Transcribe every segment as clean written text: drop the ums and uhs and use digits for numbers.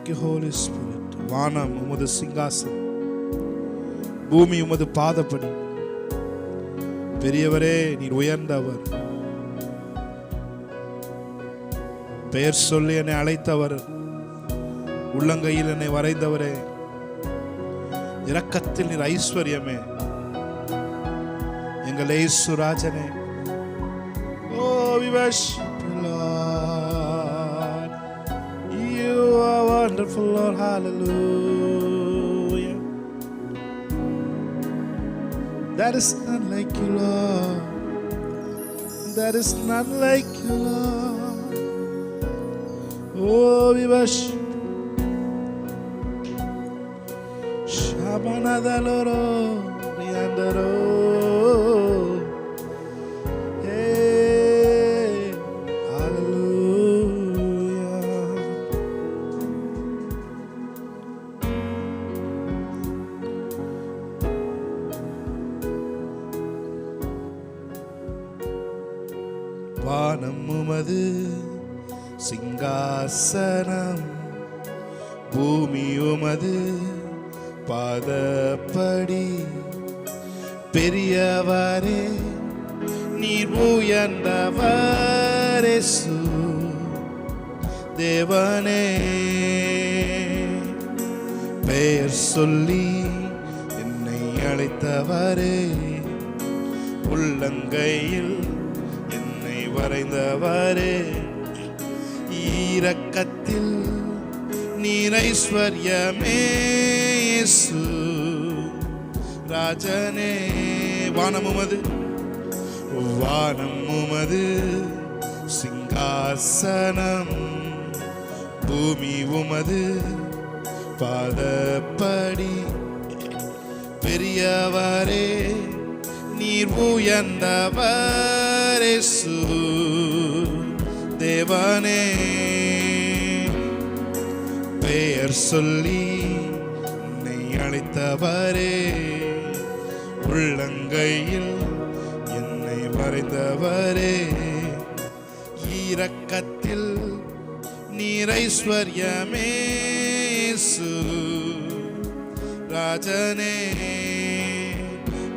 you, Holy Spirit. வானம் உமது சிங்காசனம், பூமி உமது பாதப்படி. பெரியவரே, நீர் உயர்ந்தவர். பெயர் சொல்லி என்னை அழைத்தவர், உள்ளங்கையில் என்னை வரைந்தவரே, இரக்கத்தில் நீர் ஐஸ்வர்யமே, எங்கள் இயேசு ராஜனே. Oh, we worship you, Lord. You are wonderful, Lord. Hallelujah. There is none like you, Lord. There is none like you, Lord. Oh, we worship Shabanadaloro Riandaro. வானம் உமது சிங்காசனம், பூமி உமது பாதப்படி. பெரியவரே, நீர் உயர்ந்தவர் இயேசு தேவனே. பெயர் சொல்லி என்னை அழைத்தவரே, உள்ளங்கையில் வரைந்தவரே, இரக்கத்தில் நீர் ஐஸ்வர்யமே, இயேசு ராஜனே. வானம் உமது சிங்காசனம், பூமி உமது பாதப்படி. பெரியவரே, நீர் உயர்ந்தவர் இயேசு தேவனே. பெயர் சொல்லி என்னை அழைத்தவரே, உள்ளங்கையில் என்னை வரைந்தவரே, இரக்கத்தில் நீர் ஐஸ்வர்யமே, இயேசு ராஜனே.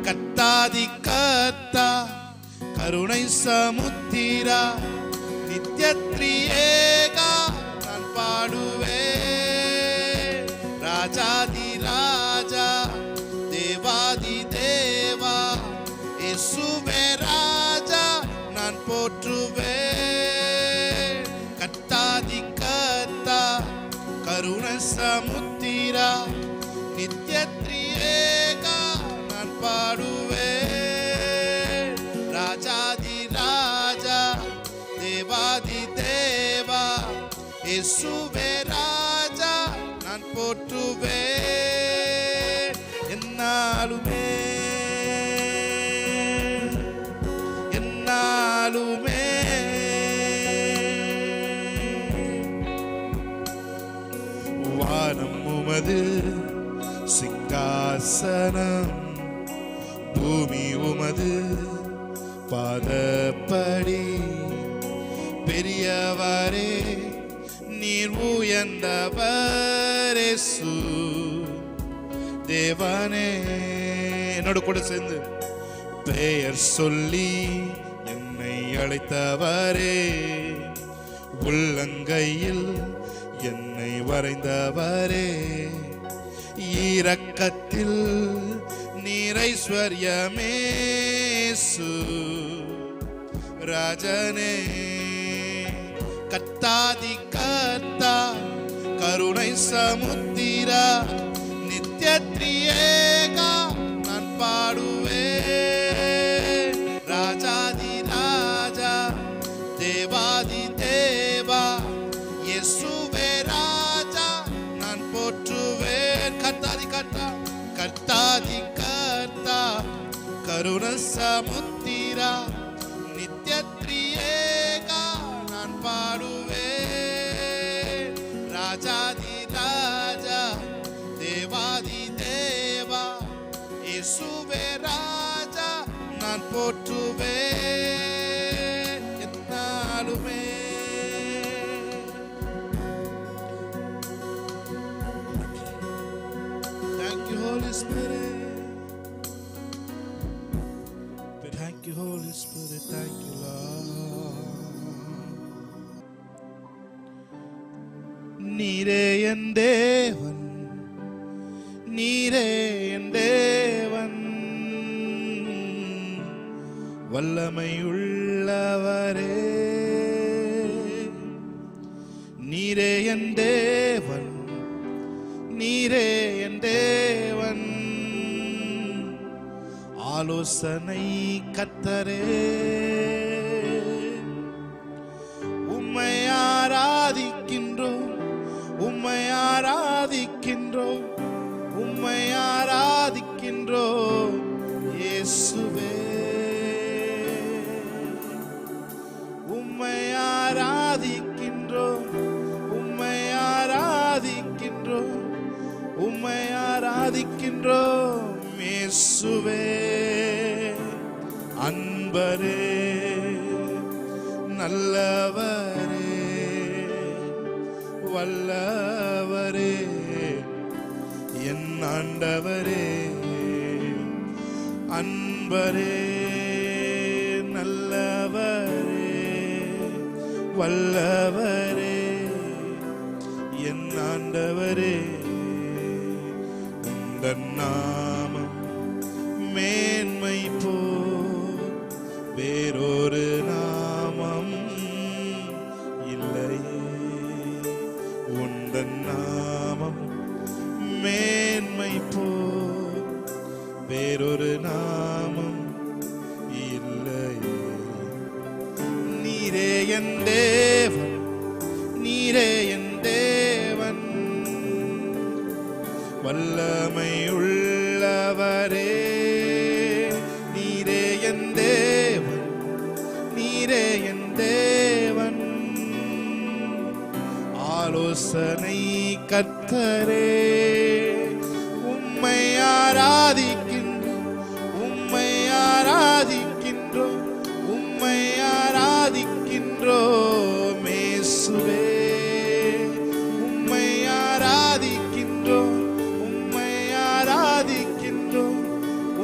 கத்தாதி கத்தா கருணை சமுத்திரா, நித்யத்ரியேகா நான் பாடுவே. ராஜாதி ராஜா, தேவாதி தேவா, இயேசுவே ராஜா நான் போற்றுவே. கத்தாதி கத்தா கருணை சமுத்திரா, நித்யத்ரியேகா நான் பாடுவே. ராஜாதி ராஜா, தேவாதி தேவா, இயேசுவே ராஜா நான் போற்றுவே. என்னாலுமே என்னாலுமே வானம் உமது சிங்காசனம், பூமி உமது பாதப்படி. பெரியவரே, நீர் உயர்ந்தவர் இயேசு தேவனே. என்னோட கூட சேர்ந்து பெயர் சொல்லி என்னை அழைத்தவரே, உள்ளங்கையில் என்னை வரைந்தவரே, இரக்கத்தில் நீர் ஐஸ்வர்யமே, இயேசு ராஜனே. கத்தாதி கத்தா கருணை சமுத்திரா, நித்யத்ரியேகா நான் பாடுவே. ராஜாதி ராஜா, தேவாதி தேவா, இயேசுவே ராஜா நான் போற்றுவேன். கத்தாதி கத்தா கர்த்தாதி கர்த்தா கருணை சமுத்திரா, நித்யத்ரியேகா நான் பாடுவே. ராஜாதி ராஜா, தேவாதி தேவா, இயேசுவே ராஜா நான் போற்றுவே. என்னாலுமே Thank you, Holy Spirit. Thank you, Lord. நீரே என் தேவன், நீரே என் தேவன், வல்லமையுள்ளவரே. நீரே என் தேவன், நீரே என் தேவன், ஆலோசனை கர்த்தரே. உம்மை ஆராதிக்கின்றோம், உம்மை ஆராதிக்கின்றோம், உம்மை ஆராதிக்கின்றோம் இயேசுவே. உம்மை ஆராதிக்கின்றோம், உம்மை ஆராதிக்கின்றோம், உம்மை ஆராதிக்கின்றோம் இயேசுவே. அன்பரே, நல்லவரே, வல்லவரே, என் ஆண்டவரே. அன்பரே, நல்லவரே, வல்லவரே, என் ஆண்டவரே. உந்தன் நாமம் மேன்மை போ வேறொரு நாமம் இல்லையே. உந்தன் நாமம் மேன்மை போ வேறொரு நாமம் இல்லையே. நீரே என் தேவன், நீரே என் தேவன், வல்லமை உள்ளவரே. நீரே என் தேவன், நீரே என் தேவன், ஆலோசனை கர்த்தரே. உம்மை ஆராதிக்கின்றோம், உம்மை ஆராதிக்கின்றோம், உம்மை ஆராதிக்கின்றோம் இயேசுவே. உம்மை ஆராதிக்கின்றோம், உம்மை ஆராதிக்கின்றோம்,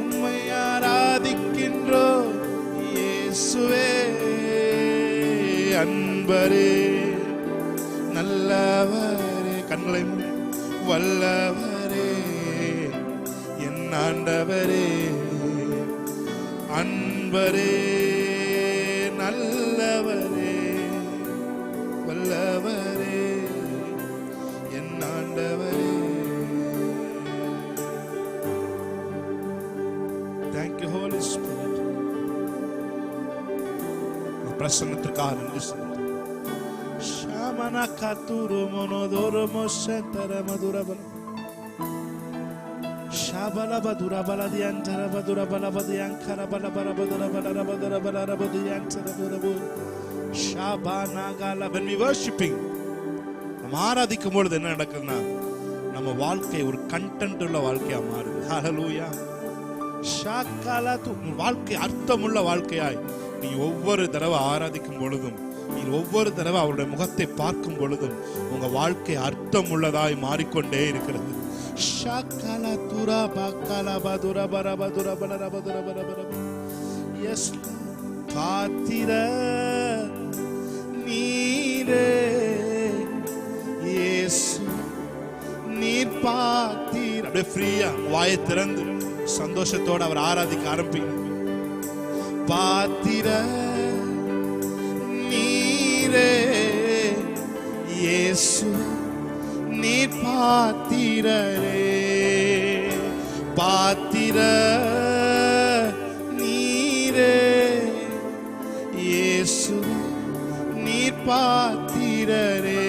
உம்மை ஆராதிக்கின்றோம் இயேசுவே. அன்பரே, நல்லவரே, கண்களை மூடி, வல்லவரே, என் ஆண்டவரே. அன்பரே, நல்லவரே, வல்லவரே, என் ஆண்டவரே. Thank you, Holy Spirit. பிரசன்னத்திற்காக நன்றி சொல்லுங்கள். ஷாமன கத்துரு மனோதோரு மோஷந்தர மதுரபல ஷாபல பதுர பலதியந்தர பதுர பலபதியங்கர பலபர பதுர பலர பதுர பலர பதியந்தர பதுரபு ஷாபானாகல. when we worshiping, நம்ம ஆராதிக்கும் பொழுது என்ன நடக்குதுன்னா நம்ம வாழ்க்கை ஒரு கண்டென்ட் உள்ள வாழ்க்கையா மாறுது. ஹalleluya. ஷாகலது, வாழ்க்கை அர்த்தமுள்ள வாழ்க்கையாய் நீ ஒவ்வொரு தடவை ஆராதிக்கும் பொழுதும், நீ ஒவ்வொரு தடவை அவருடைய முகத்தை பார்க்கும் பொழுதும் உங்க வாழ்க்கை அர்த்தம் உள்ளதாய் மாறிக்கொண்டே இருக்கிறது. ஷாகல துரா பக்கல பதுர பரபதுர பலரபதுர பரபர. எஸ், காத்திர நீரே இயேசு, நீர் பாத்தீர். அப்படியே ஃப்ரீயா வாயை திறந்து சந்தோஷத்தோடு அவர் ஆராதிக்க ஆரம்பிங்க. பாத்திர நீரே இயேசு, நீர் பாத்திரரே. பாத்திர நீரே இயேசு, நீர் பாத்திரரே.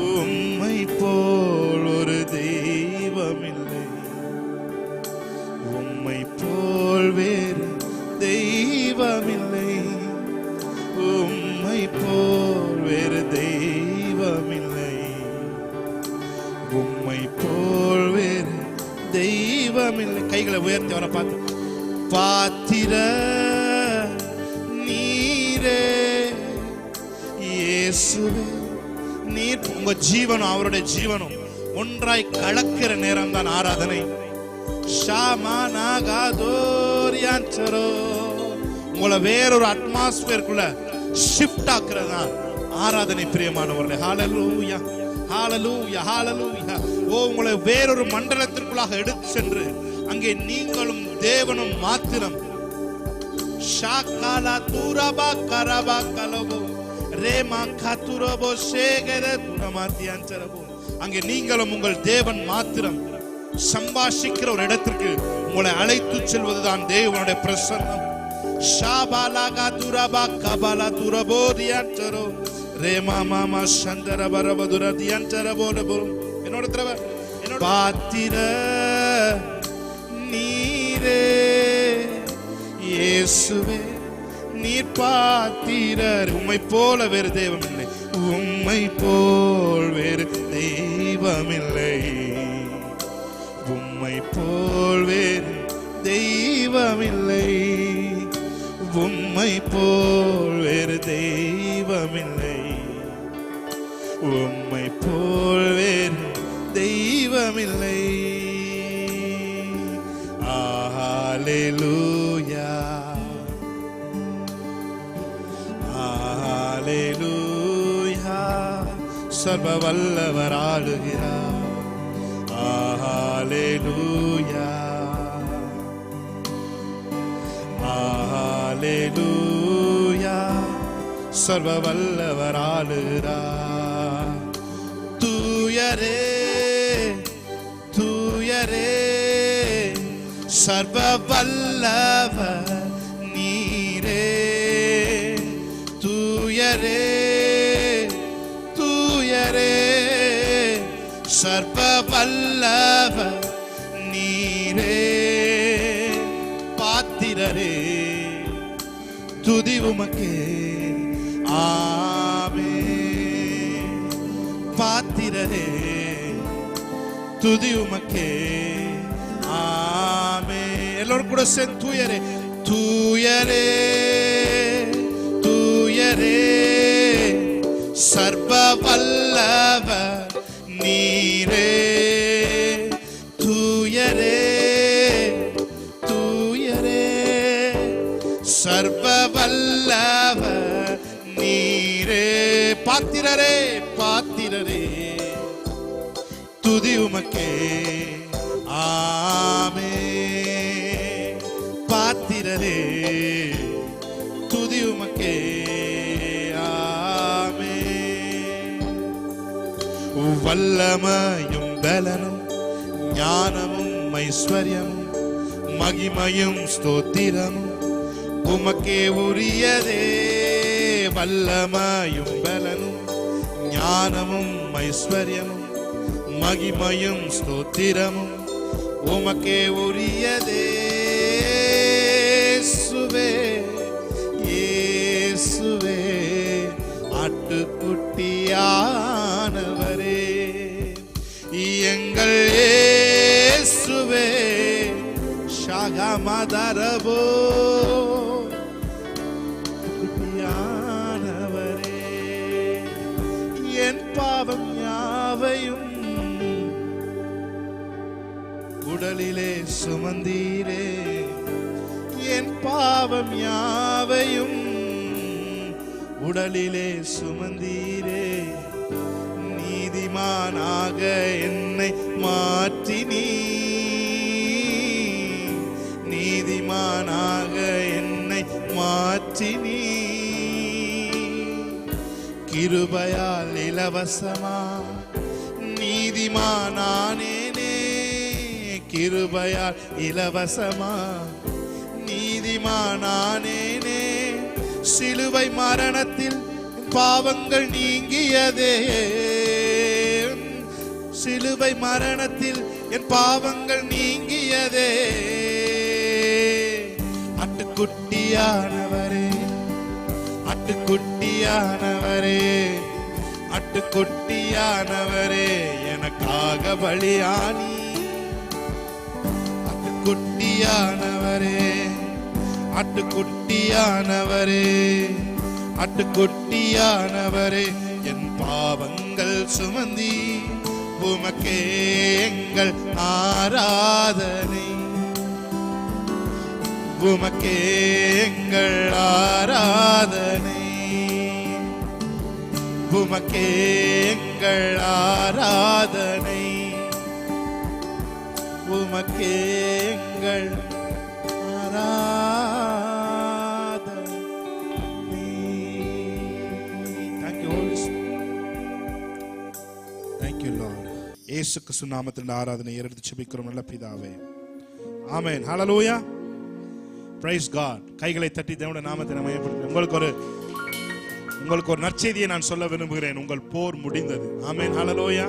உம்மை போல் ஒரு தெய்வமில்லை, உம்மை போல் வேறு தெய்வமில்லை, உம்மை போல் வேறு தெய்வமில்லை, உம்மை போல் வேறு தெய்வமில்லை. கைகளை உயர்த்தி அவரை பார்த்து, பாத்திர நீரே இயேசுவே, நீர். உங்க ஜீவனும் அவருடைய ஜீவனும் ஒன்றாய் கலக்கிற நேரம் தான் ஆராதனை. ஷாமானாகாதோரி உங்களை வேறொரு அட்மாஸ்பியருக்குள்ள ஷிஃப்ட் ஆக்குறதா ஆராதனை. பிரியமானவர்களே, ஹalleluya ஹalleluya ஹalleluya. உங்களை வேறொரு மண்டலத்திற்குள்ளாக எடுத்து சென்று அங்கே நீங்களும் தேவனும் மாத்திரம். ஷாகாலா தூரபா கரபா கலபோ ரேமா கதுரபோ ஷேகர துனமாத்தியான்சரபோ. அங்கே நீங்களும் உங்கள் தேவன் மாத்திரம் சம்பாஷிக்கிற ஒரு இடத்திற்கு உங்களை அழைத்து செல்வதுதான் தேவனுடைய பிரசன்னம். ஷாபாலாகா துரபா கபாலா துரபோ தியான்சரோ ரேமா மாமா சந்தர பரபதுர தியான்சரபோ லபோ. என்னோட தரவ என்னோட பாத்திர நீரே இயேசுவே நீர் பாத்திரர். உம்மை போல வேறு தெய்வம் இல்லை, உம்மை போல் வேறு தெய்வமில்லை, உம்மை போல் வேறு தெய்வமில்லை, உம்மை போல் வேறு தெய்வமில்லை, உம்மை போல் வேறு தெய்வமில்லை. ஹalleluya ஹalleluya. சர்வ வல்லவர் ஆளுகிறார். ஹalleluya ஹalleluya. சர்வ வல்லவர் ஆளுகிறார். தூயரே தூயரே சர்வ வல்லவர் நீரே. தூயரே தூயரே சர்வ வல்லவர் நீரே. பாத்திரரே துதி உமக்கே ஆமென். பாத்திரரே துதி உமக்கே ஆமென். எல்லோரும் கூட சேர்ந்து தூயரே தூயரே தூயரே சர்வ வல்லவர் நீரே. தூயரே தூயரே சர்வ வல்லவர் நீரே. பாத்திரரே பாத்திரரே துதி உமக்கே ஆமென். பாத்திரரே துதி உமக்கே ஆமென். வல்லமையும் பலனும் ஞானமும் ஐஸ்வர்யமும் மகிமையும் ஸ்தோத்திரமும் உமக்கே உரியதே. வல்லமையும் பலனும் ஞானமும் ஐஸ்வர்யமும் மகிமையும் ஸ்தோத்திரமும் உமக்கே உரியதே. இயேசுவே இயேசுவே ஆட்டுக்குட்டியானவரே எங்கள் இயேசுவே. ஷாகமதரபோ குட்டியானவரே என் பாவம் யாவையும் உடலிலே சுமந்தீரே. என் பாவம் யாவையும் உடலிலே சுமந்தீரே. நீதிமானாக என்னை மாற்றினீ. நீதிமானாக என்னை மாற்றினீ. கிருபையால் இலவசமா நீதிமானானேனே. கிருபையால் இலவசமா நீதிமானானேனே. சிலுவை மரணத்தில் பாவங்கள் நீங்கியதே. சிலுவை மரணத்தில் என் பாவங்கள் நீங்கியதே. அட்டுக்குட்டியானவரே அட்டுக்குட்டியானவரே அட்டுக்குட்டியானவரே எனக்காக பலியானி. அட்டுக்குட்டியானவரே அட்டுக்குட்டியானவரே அட்டுக்குட்டியானவரே என் பாவங்கள் சுமந்தி உமக்கே எங்கள் ஆராதனை. உமக்கே எங்கள் ஆராதனை, உமக்கே எங்கள் ஆராதனை, உமக்கே எங்கள் ஆராதனை. Thank you Holy Spirit. Thank you Lord. இயேசு கிறிஸ்து நாமத்தில் ஆராதனை ஏறெடுத்து ஜெபிக்கிறோம் நல்ல பிதாவே. ஆமென். ஹல்லேலூயா. Praise God. கைகளை தட்டி தேவனுடைய நாமத்தை மகிமைப்படுத்துங்கள். உங்களுக்கு ஒரு நற்செய்தியை நான் சொல்ல விரும்புகிறேன். உங்கள் போர் முடிந்தது. ஆமென். ஹல்லேலூயா.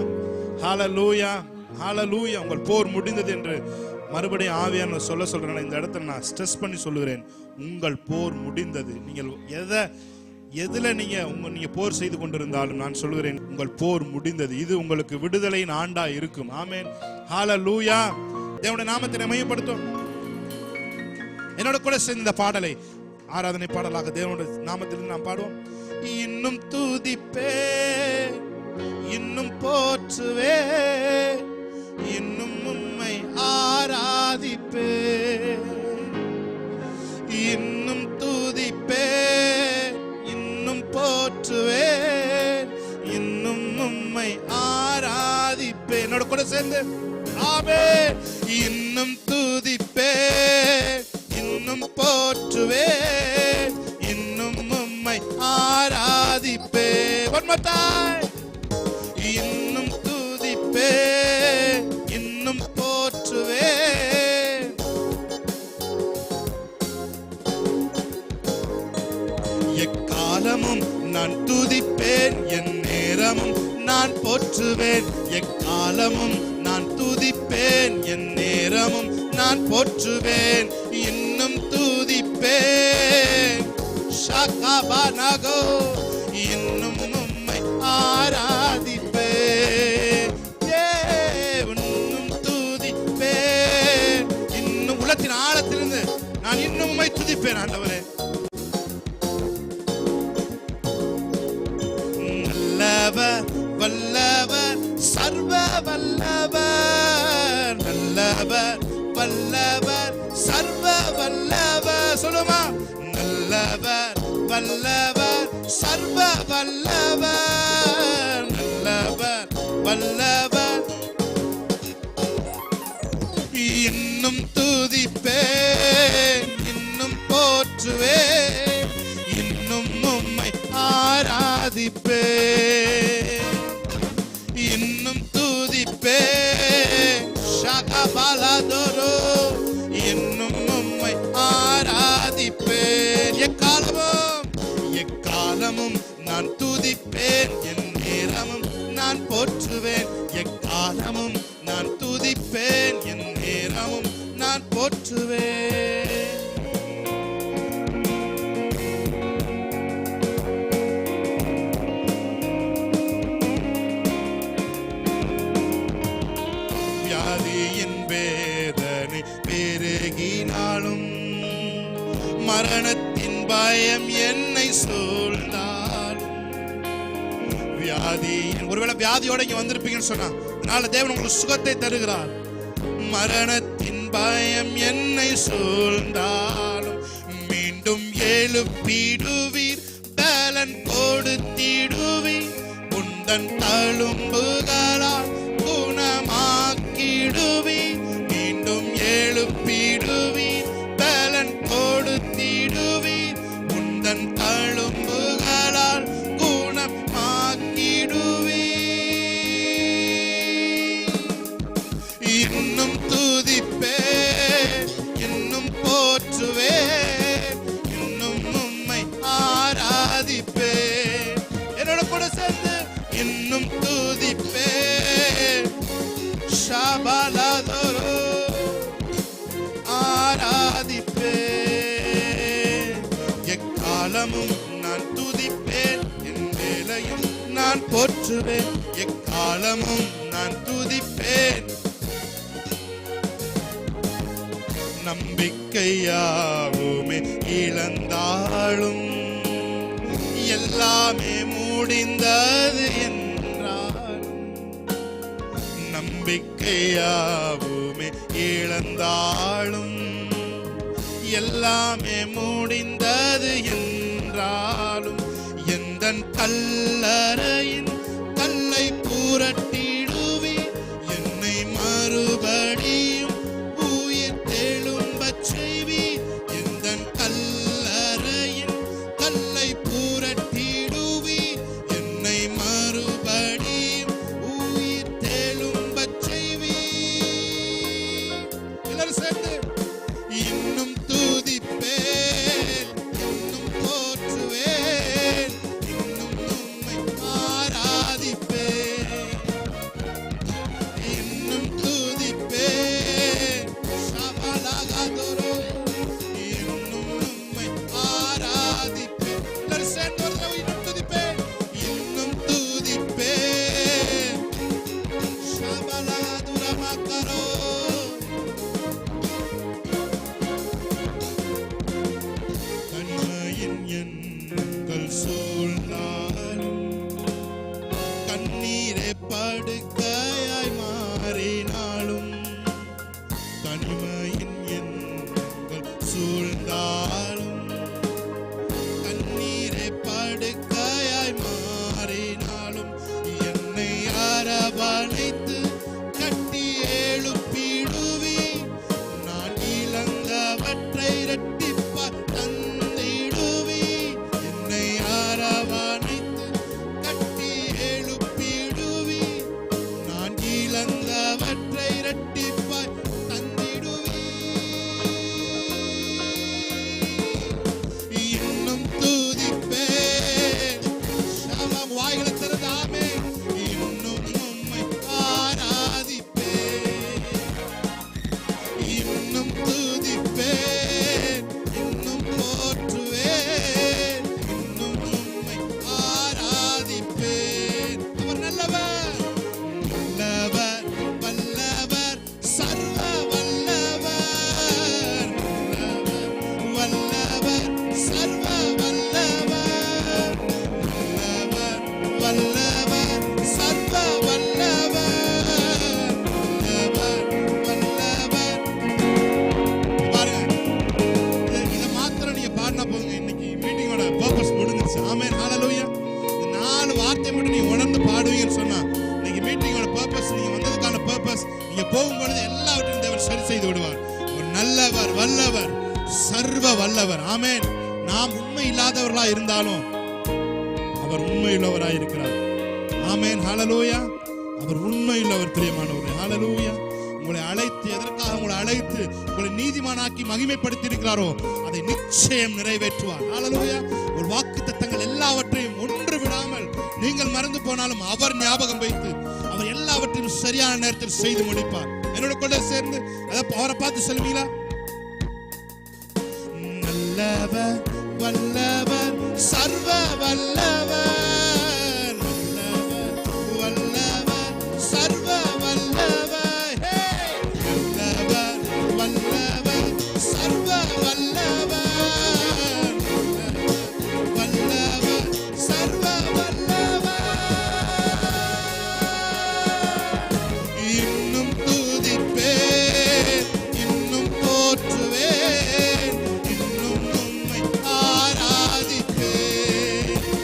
ஹல்லேலூயா. ஹல்லேலூயா. உங்கள் போர் முடிந்தது என்று மறுபடியும் ஆவியானவர் சொல்றேன். இந்த இடத்துல நான் ஸ்ட்ரெஸ் பண்ணி சொல்லுகிறேன், உங்கள் போர் முடிந்தது. நீங்கள் எதுல நீங்க போர் செய்து கொண்டிருந்தாலும் நான் சொல்லுகிறேன், உங்கள் போர் முடிந்தது. இது உங்களுக்கு விடுதலையின் ஆண்டா இருக்கும். ஆமென். ஹல்லேலூயா. தேவனுடைய நாமத்தை மகிமைப்படுத்தும். என்னோட கூட சேர்ந்த இந்த பாடலை ஆராதனை பாடலாக தேவனுடைய நாமத்தில் நாம் பாடுவோம். இன்னும் துதிப்பே, இன்னும் போற்றுவே, இன்னும் உம்மை ஆராதிப்பே, இன்னும் துதிப்பே, இன்னும் போற்றுவே, இன்னும் உம்மை ஆராதிப்பே. என்னோட கூட சேர்ந்து ஆமென். இன்னும் துதிப்பே, இன்னும் போற்றுவே, இன்னும் உம்மை ஆராதிப்பே. One more time. இன்னும் துதிப்பே, இன்னும் போற்றுவே, எக்காலமும் நான் துதிப்பேன், என் நேரமும் நான் போற்றுவேன். எக்காலமும் நான் துதிப்பேன், என் நேரமும் நான் போற்றுவேன். இன்னும் துதிப்பேன். ஷகபனகோ. இன்னும் உம்மை ஆராதிப்பேன். இன்னும் துதிப்பேன். இன்னும் உள்ளத்தின் ஆழத்திலிருந்து நான் இன்னும் உம்மை துதிப்பேன் ஆண்டவரே. நல்லவர் வல்லவர் சர்வ வல்லவர், நல்லவர் வல்லவர் சர்வ வல்லவர். சொல்லுமா, நல்லவர் வல்லவர் சர்வ வல்லவர், நல்லவர் வல்லவர். இன்னும் துதிப்பேன், இன்னும் போற்றுவேன், இன்னும் உம்மை ஆராதிப்பேன். இன்னும் துதிப்பேன். ஷகபலதோரோ. இன்னும் உம்மை ஆராதிப்பேன். எக்காலமும் நான் துதிப்பேன், என் நேரமும் நான் போற்றுவேன். எக்காலமும் நான் துதிப்பேன், என் நேரமும் நான் போற்றுவேன். வியாதியின் வேதனை பெருகினாலும், மரணத்தின் பயம் என்னை சூழ்ந்தாலும், ஒருவேளை வியாதியோட இங்க வந்திருப்பீங்கன்னு சொன்னா, அதனால தேவன் உங்களுக்கு சுகத்தை தருகிறார். மரணத்தின் பயம் என்னை சூழ்ந்தாலும், மீண்டும் எழுப்பிடுவீர், பலன் கொடுத்திடுவீர், உந்தன் தழும்புகளால் குணமாக்கிடுவீர். மீண்டும் எழுப்பிடுவீர், பலன் கொடுத்திடுவீர், உந்தன் தழும்புகளால் குணமாக்கிடுவீர். இன்னும் துதிப்பேன், இன்னும் போற்றுவேன், இன்னும் உம்மை ஆராதிப்பேன். என்னோட கூட சேர்ந்து இன்னும் துதிப்பேன். ஷபலதோரோ. ஆராதிப்பேன். எக்காலமும் நான் துதிப்பேன், என் வேலையும் நான் போற்றுவேன். எக்காலமும் நான் துதிப்பேன். நம்பிக்கையாவுமே இழந்தாலும், எல்லாமே முடிந்தது என்றாலும், நம்பிக்கையாவுமே இழந்தாலும், எல்லாமே முடிந்தது என்றாலும் எந்தன் கல்லறையின் கல்லை புரட்டிடுவி, என்னை மறுபடியும் உயிர் தெழும்பச் செய்வி. எந்தன் கல்லறையின் கல்லை புரட்டிடுவி, என்னை மறுபடியும் உயிர் தெழும்பச் செய்வி. எல்லாரும் சேர்ந்து இன்னும் துதிப்பேன், இன்னும் போற்றுவேன், இன்னும் உம்மை ஆராதிப்பேன், இன்னும் துதிப்பேன். ஷபலகதோரோ, இன்னும் உம்மை ஆராதிப்பேன். எல்லாரும் சேர்ந்து ஒரு தடவை இன்னும் துதிப்பேன், இன்னும் துதிப்பேன். ஷபலகதுரமகரோ, தனிமையின் எண்ணங்கள் சூழ்ந்தாலும் கண்ணீரே படுக்கையாய் மாறினாலும், தனிமையின் எண்ணங்கள் சூழ்ந்தாலும் கண்ணீரே படுக்கையாய் மாறினாலும், என்னை அரவணைத்து கட்டி எழுப்பிடுவி. நான் இழந்தவற்றை இரட்டிப்பாய் தந்திடுவி. என்னை அரவணைத்து கட்டி எழுப்பிடுவி. நான் இழந்தவற்றை இரட்டிப்பாய் தந்திடுவி. இன்னும் துதிப்பேன். ஷாலம், வாய்களை திறந்து ஆமென். இன்னும் உம்மை ஆராதிப்பேன், இன்னும் துதிப்பேன், இன்னும் போற்றுவேன், இன்னும் உம்மை ஆராதிப்பேன். அவர் நல்லவர், நல்லவர், வல்லவர், சர்வ வல்லவர், நல்லவர், வல்லவர், சர்வ வல்லவர், நல்லவர், வல்லவர், சர்வ வல்லவர், நல்லவர், வல்லவர். பாருங்க, இதை மாத்திரம் நீங்க பாடினா போதுங்க. இன்னைக்கு மீட்டிங்கோட பர்பஸ் முடிஞ்சிருச்சு. ஆமென், ஹalleluya. இந்த 4 வார்த்தை மட்டும் நீங்க உணர்ந்து பாடுவீங்கன்னு சொன்னா, இன்னைக்கு மீட்டிங்கோட பர்பஸ், நீங்க வந்ததுக்கான பர்பஸ், நீங்க போகும்பொழுது எல்லாவற்றையும் தேவன் சரி செய்து விடுவார். ஒரு நல்லவர், வல்லவர், சர்வ வல்லவர். ஆமென். நாம் உண்மை இல்லாதவர்களா இருந்தாலும் அவர் உண்மையுள்ளவராய் இருக்கிறார். ஆமென், ஹalleluya. அவர் உண்மையுள்ளவர், பிரியமானவரே. ஹalleluya. உங்களை அழைத்து, எதற்காக உங்களை அழைத்து உங்களை நீதிமானாக்கி மகிமைப்படுத்தி இருக்கிறாரோ அதை நிச்சயம் நிறைவேற்றுவார். ஹalleluya. ஒரு வாக்குத்தத்தங்கள் எல்லாவற்றையும் ஒன்று விடாமல் நீங்கள் மறந்து போனாலும் அவர் ஞாபகம் வைத்து அவர் எல்லாவற்றையும் சரியான நேரத்தில் செய்து முடிப்பார். என்னோட கூட சேர்ந்து அவரை பார்த்து சொல்லுவீங்களா? நல்லவர், வல்லவர், சர்வ வல்லவர், நல்லவர், வல்லவர், சர்வ வல்லவர், ஹே! நல்லவர், வல்லவர், சர்வ வல்லவர், வல்லவர், சர்வ வல்லவர். இன்னும் துதிப்பேன், இன்னும் போற்றுவேன், இன்னும் உம்மை ஆராதிப்பேன்.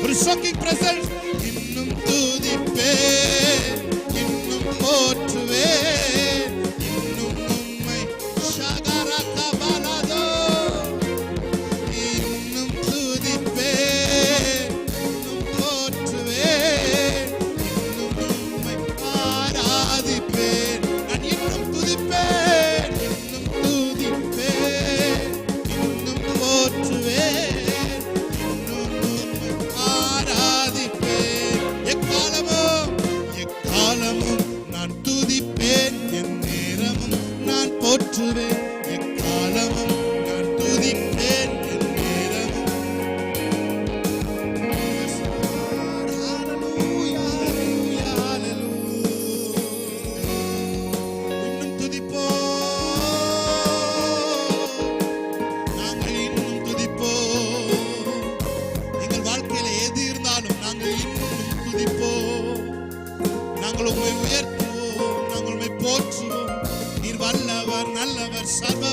ஒரு ஷாக்கிங் பிரசன்ஸ். இன்னும் துதிப்பேன், இன்னும் போற்றுவேன், இன்னும் உம்மை ஷகரகபலதோ. இன்னும் துதிப்பேன், இன்னும் போற்றுவேன், இன்னும் உம்மை ஆராதிப்பேன். நான் இன்னும் துதிப்பேன், இன்னும் துதிப்பேன், இன்னும் போற்றுவேன், இன்னும் உம்மை ஆராதிப்பேன். எக்காலமும், எக்காலமும் நான் துதிப்பேன், என் நேரமும் நான் போற்றுவேன். எக்காலமும் நான் துதிப்பேன், என் நேரமும். Yes, Lord. Hallelujah, hallelujah, hallelujah. இன்னும் துதிப்போம், நாங்கள் இன்னும் துதிப்போம். எங்கள் வாழ்க்கையில எது இருந்தாலும் நாங்கள் இன்னும் துதிப்போம். நாங்கள் உம்மை உயர்த்துவோம், நாங்கள் உம்மை போற்றுவோம். நீர் வல்லவர், நல்லவர், சர்வ